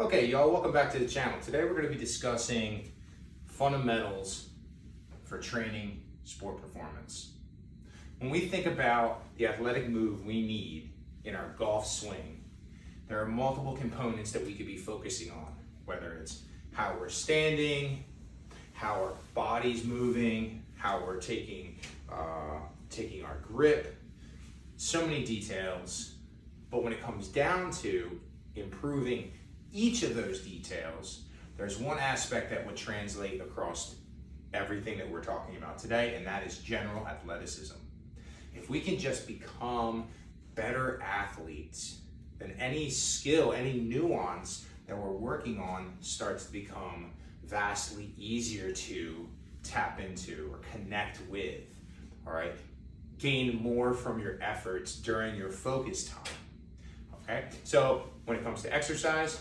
Okay, y'all, welcome back to the channel. Today we're going to be discussing fundamentals for training sport performance. When we think about the athletic move we need in our golf swing, there are multiple components that we could be focusing on, whether it's how we're standing, how our body's moving, how we're taking our grip, so many details. But when it comes down to improving each of those details, there's one aspect that would translate across everything that we're talking about today, and that is general athleticism. If we can just become better athletes, then any skill, any nuance that we're working on starts to become vastly easier to tap into or connect with, all right? Gain more from your efforts during your focus time, okay? So when it comes to exercise,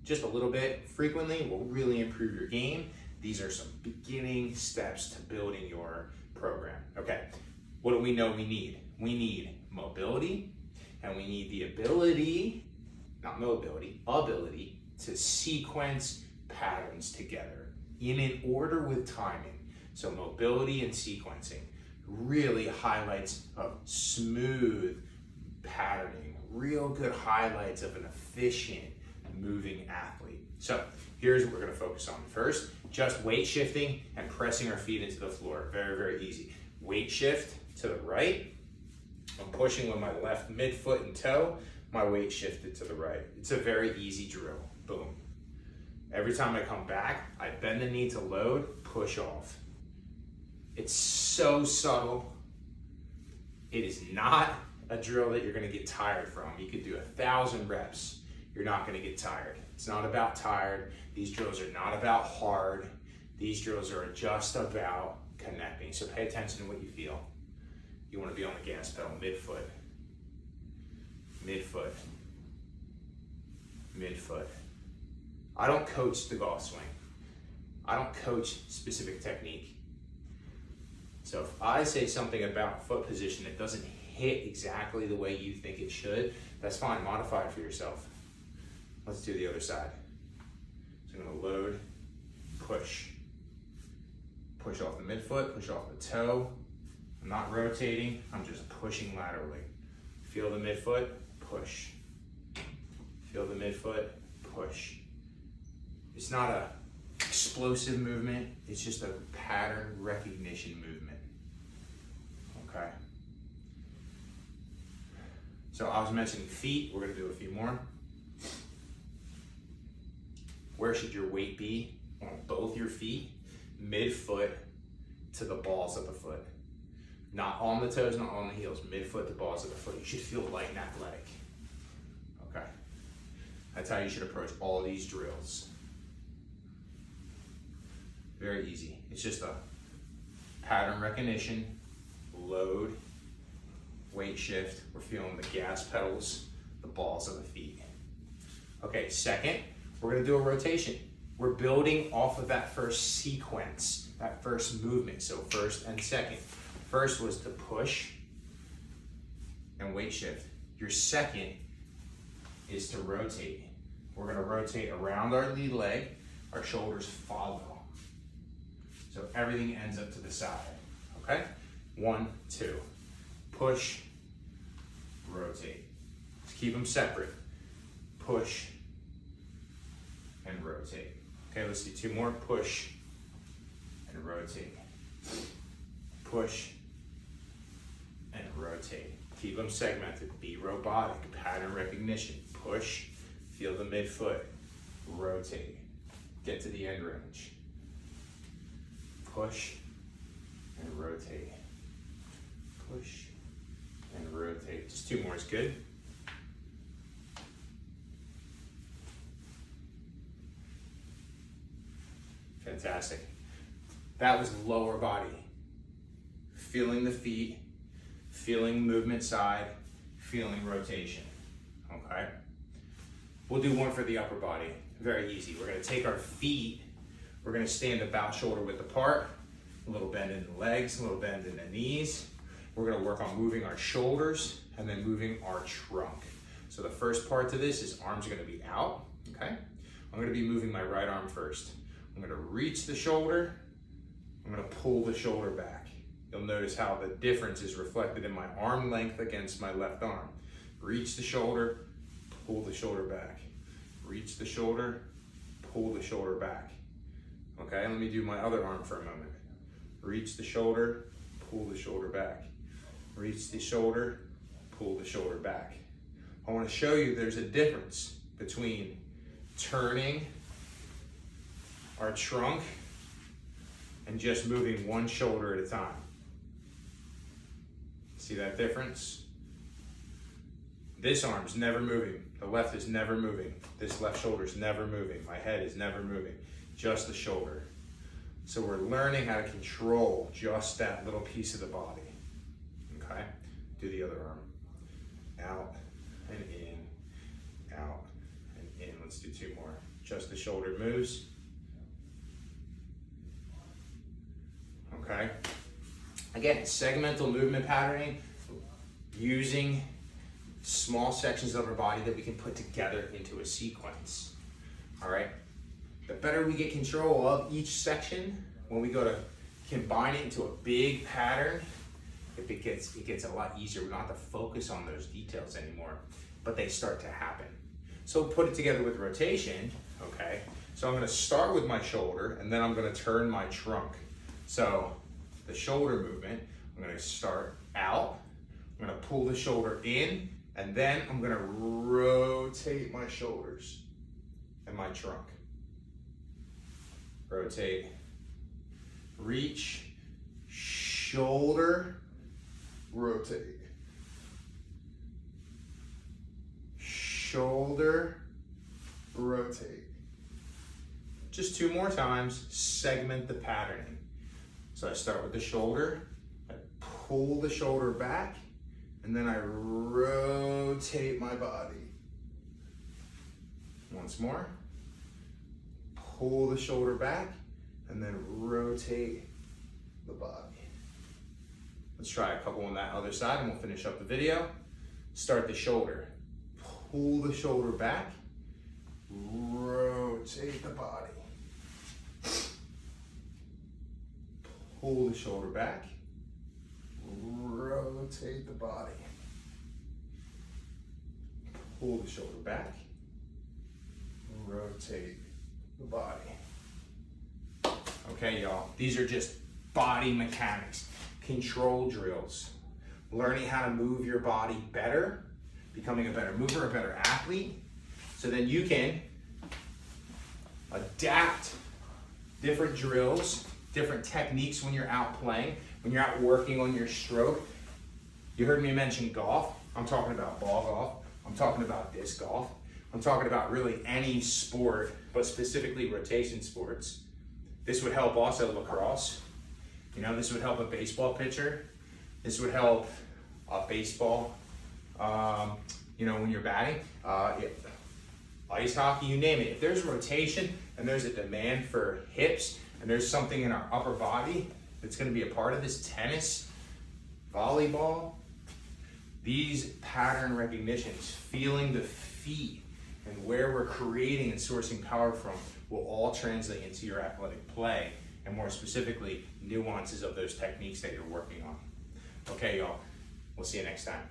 just a little bit frequently will really improve your game. These are some beginning steps to building your program. Okay, what do we know we need? We need mobility, and we need the ability, not mobility, ability to sequence patterns together in an order with timing. So mobility and sequencing really highlights of smooth patterning, real good highlights of an efficient moving athlete. So here's what we're going to focus on. First, just weight shifting and pressing our feet into the floor. Very, very easy. Weight shift to the right. I'm pushing with my left midfoot and toe. My weight shifted to the right. It's a very easy drill. Boom. Every time I come back, I bend the knee to load, push off. It's so subtle. It is not a drill that you're going to get tired from. You could do 1,000 reps. You're not going to get tired. It's not about tired. These drills are not about hard. These drills are just about connecting. So pay attention to what you feel. You want to be on the gas pedal, midfoot, midfoot, midfoot. I don't coach the golf swing. I don't coach specific technique. So if I say something about foot position that doesn't hit exactly the way you think it should, that's fine. Modify it for yourself. Let's do the other side. So I'm gonna load, push. Push off the midfoot, push off the toe. I'm not rotating, I'm just pushing laterally. Feel the midfoot, push. Feel the midfoot, push. It's not a explosive movement, it's just a pattern recognition movement, okay? So I was mentioning feet, we're gonna do a few more. Where should your weight be? On both your feet, midfoot to the balls of the foot. Not on the toes, not on the heels, midfoot to balls of the foot. You should feel light and athletic, okay? That's how you should approach all these drills. Very easy. It's just a pattern recognition, load, weight shift. We're feeling the gas pedals, the balls of the feet. Okay, second, we're gonna do a rotation. We're building off of that first sequence, that first movement. So first and second. First was to push and weight shift. Your second is to rotate. We're gonna rotate around our lead leg, our shoulders follow. So everything ends up to the side, okay? 1, 2, push, rotate. Just keep them separate. Push and rotate. Okay, let's do 2 more. Push and rotate. Push and rotate. Keep them segmented. Be robotic. Pattern recognition. Push, feel the midfoot, rotate. Get to the end range. Push and rotate. Push and rotate. Just 2 more is good. Fantastic. That was lower body. Feeling the feet, feeling movement side, feeling rotation, okay? We'll do one for the upper body. Very easy. We're gonna take our feet, we're gonna stand about shoulder width apart, a little bend in the legs, a little bend in the knees. We're gonna work on moving our shoulders and then moving our trunk. So the first part to this is arms are gonna be out, okay? I'm gonna be moving my right arm first. I'm gonna reach the shoulder, I'm gonna pull the shoulder back. You'll notice how the difference is reflected in my arm length against my left arm. Reach the shoulder, pull the shoulder back. Reach the shoulder, pull the shoulder back. Okay, let me do my other arm for a moment. Reach the shoulder, pull the shoulder back. Reach the shoulder, pull the shoulder back. I want to show you there's a difference between turning our trunk and just moving one shoulder at a time. See that difference? This arm's never moving. The left is never moving. This left shoulder's never moving. My head is never moving. Just the shoulder. So we're learning how to control just that little piece of the body. Okay? Do the other arm. Out and in, out and in. Let's do two more. Just the shoulder moves. Okay? Again, segmental movement patterning, using small sections of our body that we can put together into a sequence. All right? The better we get control of each section, when we go to combine it into a big pattern, it gets a lot easier. We don't have to focus on those details anymore, but they start to happen. So put it together with rotation, okay? So I'm gonna start with my shoulder, and then I'm gonna turn my trunk. So the shoulder movement, I'm gonna start out, I'm gonna pull the shoulder in, and then I'm gonna rotate my shoulders and my trunk. Rotate, reach, shoulder, rotate. Shoulder, rotate. Just two more times, segment the patterning. So I start with the shoulder, I pull the shoulder back, and then I rotate my body. Once more. Pull the shoulder back, and then rotate the body. Let's try a couple on that other side, and we'll finish up the video. Start the shoulder. Pull the shoulder back, rotate the body. Pull the shoulder back, rotate the body. Pull the shoulder back, rotate the body. Okay, y'all, these are just body mechanics, control drills, learning how to move your body better, becoming a better mover, a better athlete, so then you can adapt different drills, different techniques when you're out playing, when you're out working on your stroke. You heard me mention golf. I'm talking about ball golf. I'm talking about disc golf. I'm talking about really any sport, but specifically rotation sports. This would help also lacrosse. You know, this would help a baseball pitcher. This would help a baseball, you know, when you're batting. Ice hockey, you name it. If there's rotation and there's a demand for hips and there's something in our upper body that's going to be a part of this, tennis, volleyball, these pattern recognitions, feeling the feet and where we're creating and sourcing power from will all translate into your athletic play, and more specifically, nuances of those techniques that you're working on. Okay, y'all, we'll see you next time.